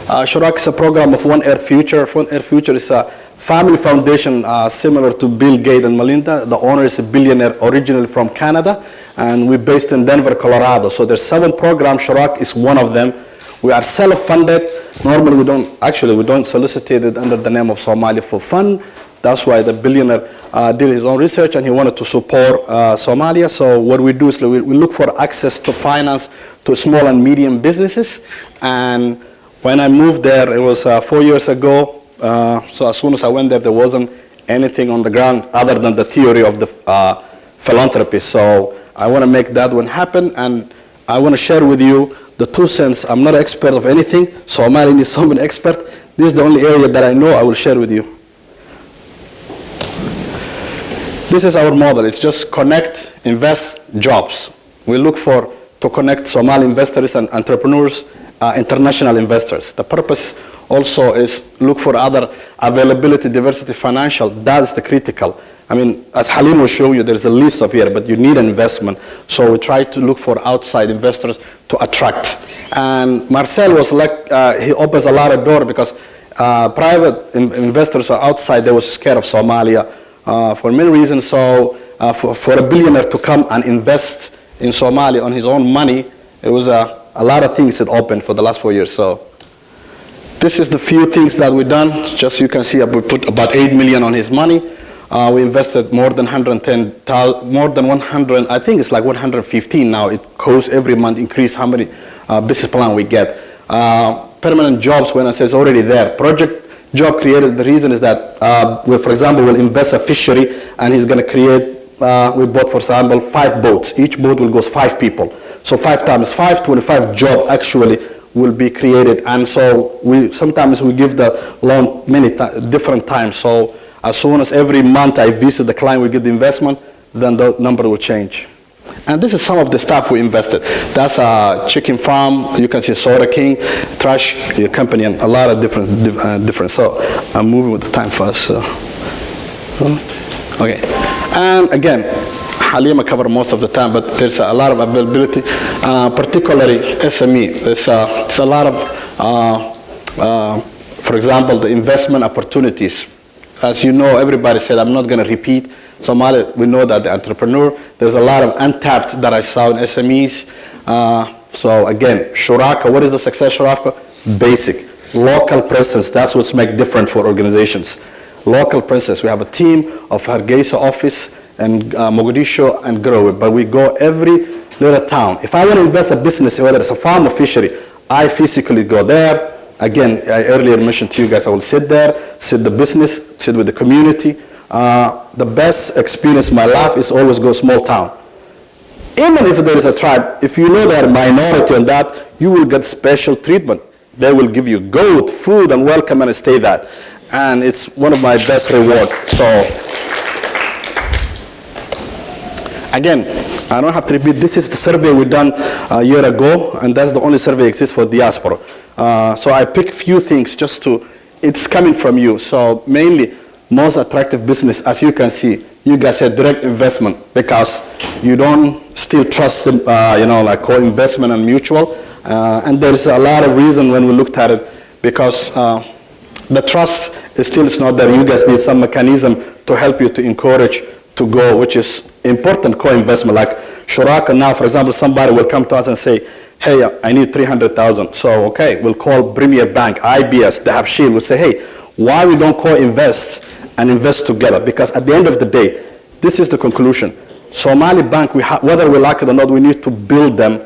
Shurak is a program of One Earth Future. One Earth Future is a family foundation similar to Bill Gates and Melinda. The owner is a billionaire originally from Canada, and we're based in Denver, Colorado. So there's 7 programs. Shurak is one of them. We are self-funded. Normally we don't solicit it under the name of Somalia for Fund. That's why the billionaire did his own research and he wanted to support Somalia. So what we do is we look for access to finance to small and medium businesses. And when I moved there, it was 4 years ago. So as soon as I went there wasn't anything on the ground other than the theory of the philanthropy. So I want to make that one happen, and I want to share with you the 2 cents. I'm not an expert of anything. Somalia needs so many experts. This is the only area that I know I will share with you. This is our model. It's just connect, invest, jobs. We look to connect Somali investors and entrepreneurs, international investors. The purpose also is look for other availability, diversity, financial. That's the critical. I mean, as Halim will show you, there's a list of here, but you need an investment. So we try to look for outside investors to attract. And Marcel was like, he opens a lot of doors because private investors are outside. They were scared of Somalia for many reasons. So for a billionaire to come and invest in Somalia on his own money, it was a lot of things that opened for the last 4 years. So this is the few things that we've done. Just you can see we put about 8 million on his money. We invested more than 110,000, more than 100, I think it's like 115 now. It goes every month, increase how many business plan we get. Permanent jobs, when I say it's already there. Project job created, the reason is that, for example, we'll invest a fishery and he's going to create, we bought, for example, 5 boats. Each boat will go 5 people. So 5 times 5, 25 job actually will be created. And so sometimes we give the loan many different times. So as soon as every month I visit the client, we get the investment, then the number will change. And this is some of the stuff we invested. That's a chicken farm. You can see Soda King, trash company, and a lot of different. So I'm moving with the time fast. So. Okay. And again, Halima covered most of the time, but there's a lot of availability, particularly SME. There's a lot of, for example, the investment opportunities. As you know, everybody said, I'm not going to repeat. Somalia, we know that the entrepreneur, there's a lot of untapped that I saw in SMEs. So again, Shuraka, what is the success Shuraka? Basic, local presence, that's what's make different for organizations. Local presence, we have a team of Hargeisa office and Mogadishu and Garowe, but we go every little town. If I want to invest in a business, whether it's a farm or fishery, I physically go there. Again, I earlier mentioned to you guys, I will sit there, sit the business, sit with the community. The best experience in my life is always go small town. Even if there is a tribe, if you know they are a minority on that, you will get special treatment. They will give you goat, food, and welcome and stay there. And it's one of my best rewards. So, again, I don't have to repeat, this is the survey we done a year ago, and that's the only survey exists for diaspora. So I pick a few things just to, it's coming from you. So mainly, most attractive business, as you can see, you guys said direct investment because you don't still trust, like co-investment and mutual. And there's a lot of reason when we looked at it because the trust is still is not there. You guys need some mechanism to help you to encourage to go, which is important co-investment. Like Shuraka now, for example, somebody will come to us and say, hey, I need 300,000. So, okay, we'll call Premier Bank, IBS, Dahabshil. We'll say, hey, why we don't co-invest and invest together? Because at the end of the day, this is the conclusion. Somali Bank, whether we like it or not, we need to build them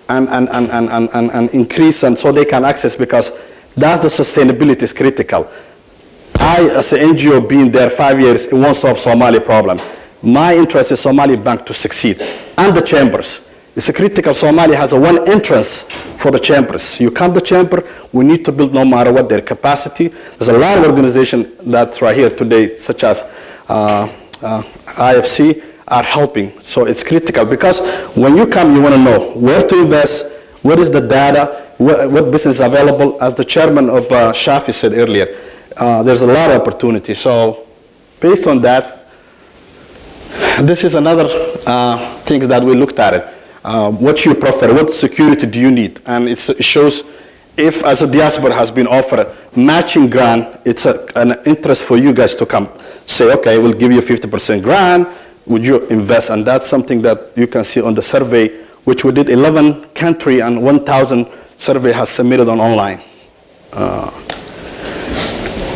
and increase them so they can access, because that's the sustainability is critical. I, as an NGO, being there 5 years, it won't solve Somali problem. My interest is Somali Bank to succeed, and the chambers. It's a critical. Somalia has a one entrance for the chambers. You come to chamber, we need to build no matter what their capacity. There's a lot of organizations that's right here today, such as IFC, are helping. So it's critical because when you come, you want to know where to invest, what is the data, what business is available. As the chairman of Shafi said earlier, there's a lot of opportunity. So based on that, this is another thing that we looked at it. What you prefer, what security do you need? And it shows if as a diaspora has been offered matching grant, it's an interest for you guys to come say, okay, we'll give you 50% grant, would you invest? And that's something that you can see on the survey, which we did 11 country and 1,000 survey has submitted on online.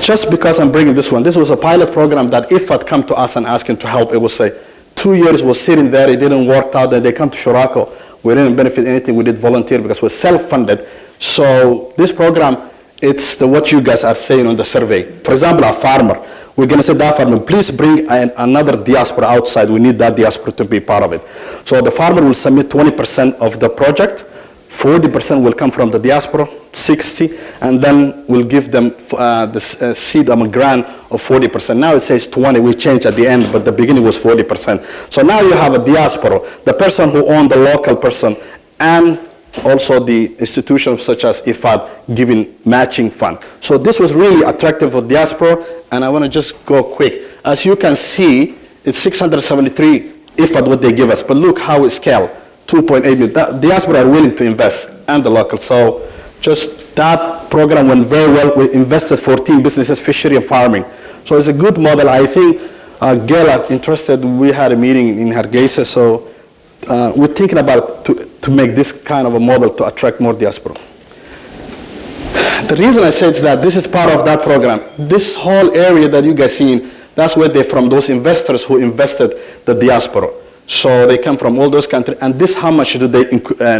Just because I'm bringing this one, this was a pilot program that if I'd come to us and asking to help, it would say 2 years was sitting there, it didn't work out, then they come to Shurako. We didn't benefit anything, we did volunteer because we're self-funded. So this program, it's what you guys are saying on the survey. For example, a farmer, we're going to say that farmer, please bring another diaspora outside. We need that diaspora to be part of it. So the farmer will submit 20% of the project, 40% will come from the diaspora, 60, and then we'll give them the seed grant of 40%. Now it says 20, we changed at the end, but the beginning was 40%. So now you have a diaspora, the person who owned the local person, and also the institutions such as IFAD giving matching fund. So this was really attractive for diaspora, and I want to just go quick. As you can see, it's 673 IFAD what they give us, but look how it's scaled, 2.8 million. The diaspora are willing to invest, and the local. So just that program went very well. We invested 14 businesses, fishery and farming. So it's a good model. I think Gail are interested. We had a meeting in Hargeisa, so we're thinking about to make this kind of a model to attract more diaspora. The reason I said that this is part of that program. This whole area that you guys seen, that's where they're from, those investors who invested the diaspora. So they come from all those countries, and this how much do they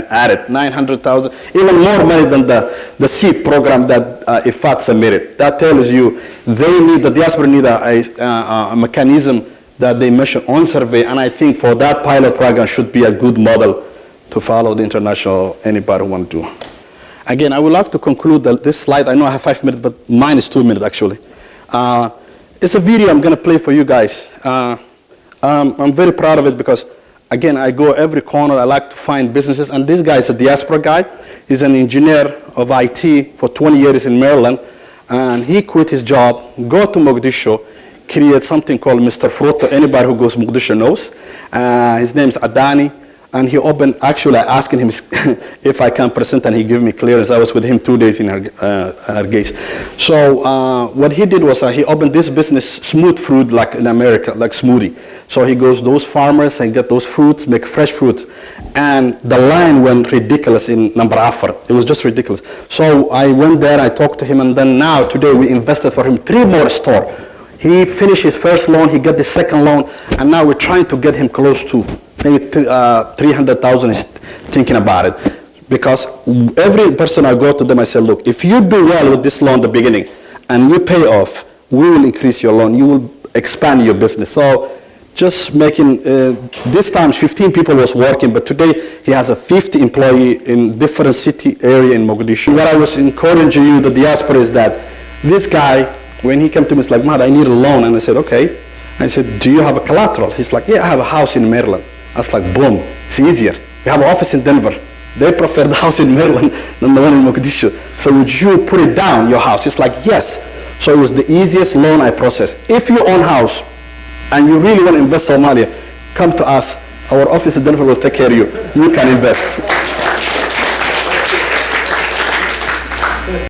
add it? 900,000, even more money than the seed program that IFAD submitted. That tells you they need, the diaspora need a mechanism that they mention on survey, and I think for that pilot program should be a good model to follow the international, anybody who want to. Again, I would like to conclude this slide. I know I have 5 minutes, but mine is 2 minutes actually. It's a video I'm going to play for you guys. I'm very proud of it because, again, I go every corner. I like to find businesses, and this guy is a diaspora guy. He's an engineer of IT for 20 years in Maryland, and he quit his job, go to Mogadishu, create something called Mr. Fruto. Anybody who goes to Mogadishu knows. His name's Adani. And he opened, actually I asked him if I can present, and he gave me clearance. I was with him 2 days in Hargeisa. So what he did was he opened this business, smooth fruit, like in America, like smoothie. So he goes those farmers and get those fruits, make fresh fruits. And the line went ridiculous in Number Afar. It was just ridiculous. So I went there, I talked to him, and then now, today, we invested for him 3 more stores. He finished his first loan, he got the second loan, and now we're trying to get him close to maybe 300,000 is thinking about it. Because every person I go to them, I say, look, if you do well with this loan at the beginning and you pay off, we will increase your loan, you will expand your business. So just making, this time 15 people was working, but today he has a 50 employee in different city area in Mogadishu. What I was encouraging you, the diaspora, is that this guy, when he came to me, he's like, Mahad, I need a loan. And I said, okay. I said, do you have a collateral? He's like, yeah, I have a house in Maryland. I was like, boom, it's easier. We have an office in Denver. They prefer the house in Maryland than the one in Mogadishu. So would you put it down, your house? It's like, yes. So it was the easiest loan I processed. If you own house and you really want to invest Somalia, come to us. Our office in Denver will take care of you. You can invest.